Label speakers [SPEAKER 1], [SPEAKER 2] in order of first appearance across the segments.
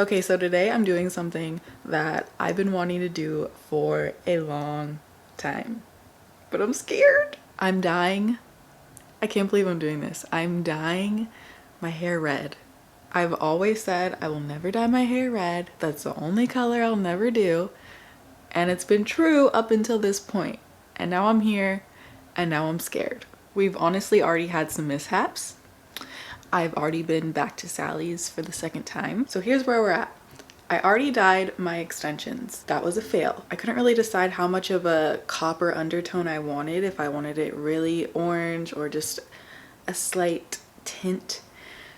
[SPEAKER 1] Okay, so today I'm doing something that I've been wanting to do for a long time, but I'm scared. I'm dyeing. I can't believe I'm doing this. I'm dyeing my hair red. I've always said I will never dye my hair red. That's the only color I'll never do. And it's been true up until this point. And now I'm here and now I'm scared. We've honestly already had some mishaps. I've already been back to Sally's for the second time. So here's where we're at. I already dyed my extensions. That was a fail. I couldn't really decide how much of a copper undertone I wanted, if I wanted it really orange or just a slight tint.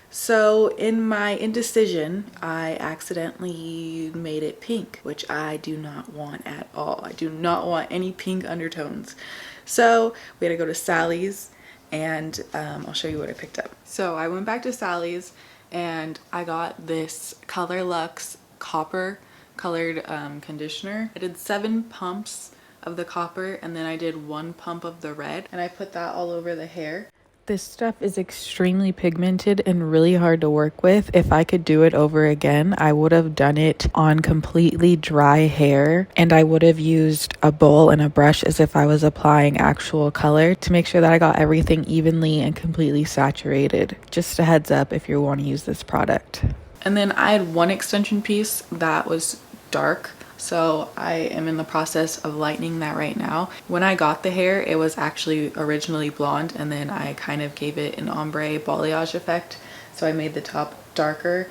[SPEAKER 1] So in my indecision, I accidentally made it pink, which I do not want at all. I do not want any pink undertones. So we had to go to Sally's and I'll show you what I picked up. So I went back to Sally's and I got this Color Luxe copper colored conditioner. I did 7 pumps of the copper and then I did 1 pump of the red and I put that all over the hair. This stuff is extremely pigmented and really hard to work with. If I could do it over again, I would have done it on completely dry hair and I would have used a bowl and a brush as if I was applying actual color to make sure that I got everything evenly and completely saturated. Just a heads up if you want to use this product. And then I had 1 extension piece that was dark. So I am in the process of lightening that right now. When I got the hair, it was actually originally blonde and then I kind of gave it an ombre balayage effect. So I made the top darker.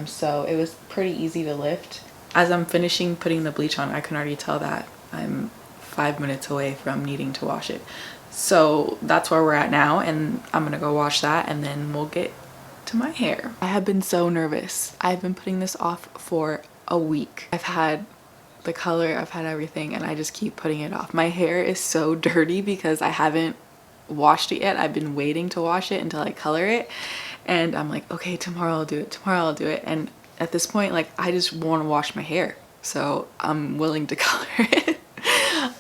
[SPEAKER 1] So it was pretty easy to lift. As I'm finishing putting the bleach on, I can already tell that I'm 5 minutes away from needing to wash it. So that's where we're at now and I'm gonna go wash that and then we'll get to my hair. I have been so nervous. I've been putting this off for a week. I've had the color, I've had everything, and I just keep putting it off. My hair is so dirty because I haven't washed it yet. I've been waiting to wash it until I color it and I'm like, okay, tomorrow I'll do it, tomorrow I'll do it. And at this point, like, I just want to wash my hair, so I'm willing to color it.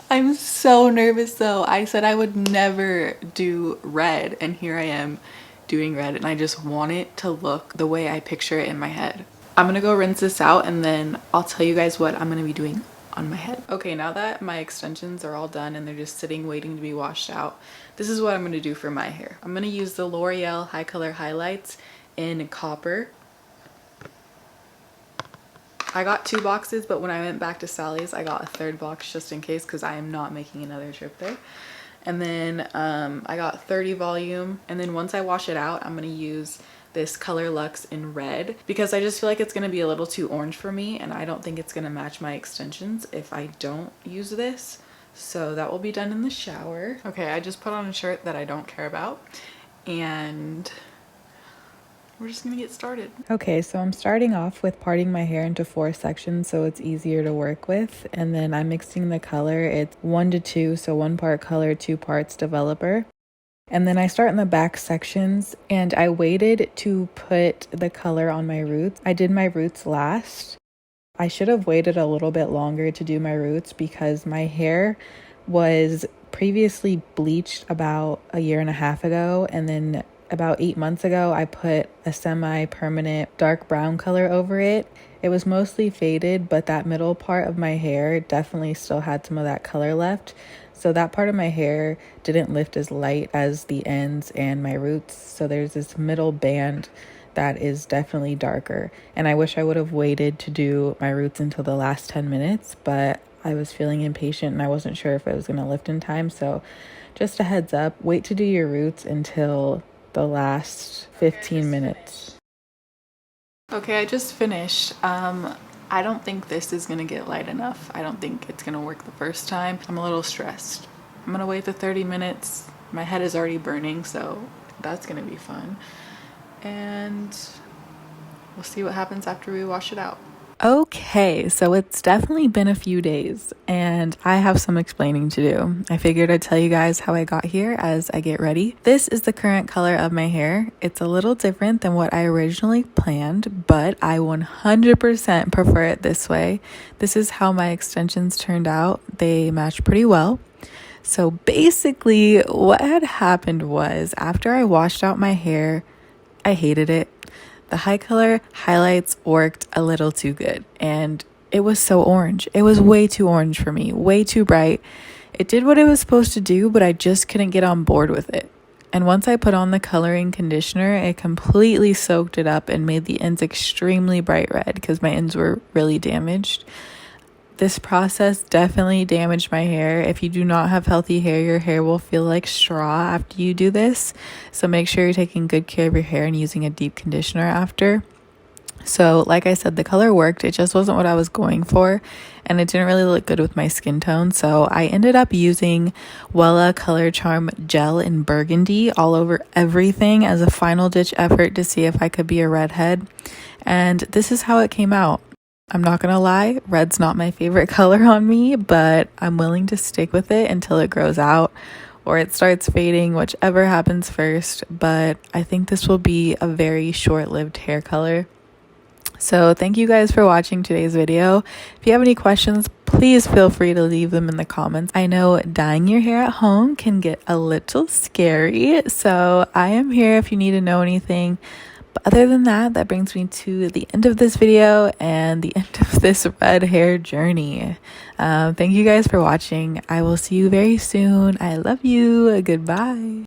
[SPEAKER 1] I'm so nervous though. I said I would never do red and here I am doing red and I just want it to look the way I picture it in my head. I'm gonna go rinse this out and then I'll tell you guys what I'm gonna be doing on my head. Okay, now that my extensions are all done and they're just sitting waiting to be washed out, this is what I'm gonna do for my hair. I'm gonna use the L'Oreal HiColor highlights in copper. I got 2 boxes, but when I went back to Sally's, I got a 3rd box just in case because I am not making another trip there. And then I got 30 volume, and then once I wash it out, I'm gonna use this Color Luxe in red because I just feel like it's gonna be a little too orange for me and I don't think it's gonna match my extensions if I don't use this. So that will be done in the shower. Okay, I just put on a shirt that I don't care about and we're just gonna get started. Okay, so I'm starting off with parting my hair into 4 sections so it's easier to work with, and then I'm mixing the color. It's 1 to 2, so 1 part color, 2 parts developer. And then I start in the back sections and I waited to put the color on my roots. I did my roots last. I should have waited a little bit longer to do my roots because my hair was previously bleached about a year and a half ago, and then about 8 months ago I put a semi-permanent dark brown color over it. It was mostly faded, but that middle part of my hair definitely still had some of that color left. So that part of my hair didn't lift as light as the ends and my roots. So there's this middle band that is definitely darker. And I wish I would have waited to do my roots until the last 10 minutes, but I was feeling impatient and I wasn't sure if it was going to lift in time. So just a heads up, wait to do your roots until the last 15 minutes. Okay, I just finished. I don't think this is gonna get light enough. I don't think it's gonna work the first time. I'm a little stressed. I'm gonna wait the 30 minutes. My head is already burning, so that's gonna be fun. And we'll see what happens after we wash it out. Okay, so it's definitely been a few days and I have some explaining to do. I figured I'd tell you guys how I got here as I get ready. This is the current color of my hair. It's a little different than what I originally planned, but I 100% prefer it this way. This is how my extensions turned out. They match pretty well. So basically what had happened was after I washed out my hair, I hated it. The HiColor highlights worked a little too good, and it was so orange. It was way too orange for me, way too bright. It did what it was supposed to do, but I just couldn't get on board with it. And once I put on the coloring conditioner, it completely soaked it up and made the ends extremely bright red because my ends were really damaged. This process definitely damaged my hair. If you do not have healthy hair, your hair will feel like straw after you do this. So make sure you're taking good care of your hair and using a deep conditioner after. So like I said, the color worked. It just wasn't what I was going for, and it didn't really look good with my skin tone. So I ended up using Wella Color Charm Gel in Burgundy all over everything as a final ditch effort to see if I could be a redhead. And this is how it came out. I'm not gonna lie, red's not my favorite color on me, but I'm willing to stick with it until it grows out or it starts fading, whichever happens first. But I think this will be a very short-lived hair color. So thank you guys for watching today's video. If you have any questions, please feel free to leave them in the comments. I know dyeing your hair at home can get a little scary, so I am here if you need to know anything. But other than that, that brings me to the end of this video and the end of this red hair journey. Thank you guys for watching. I will see you very soon. I love you. Goodbye.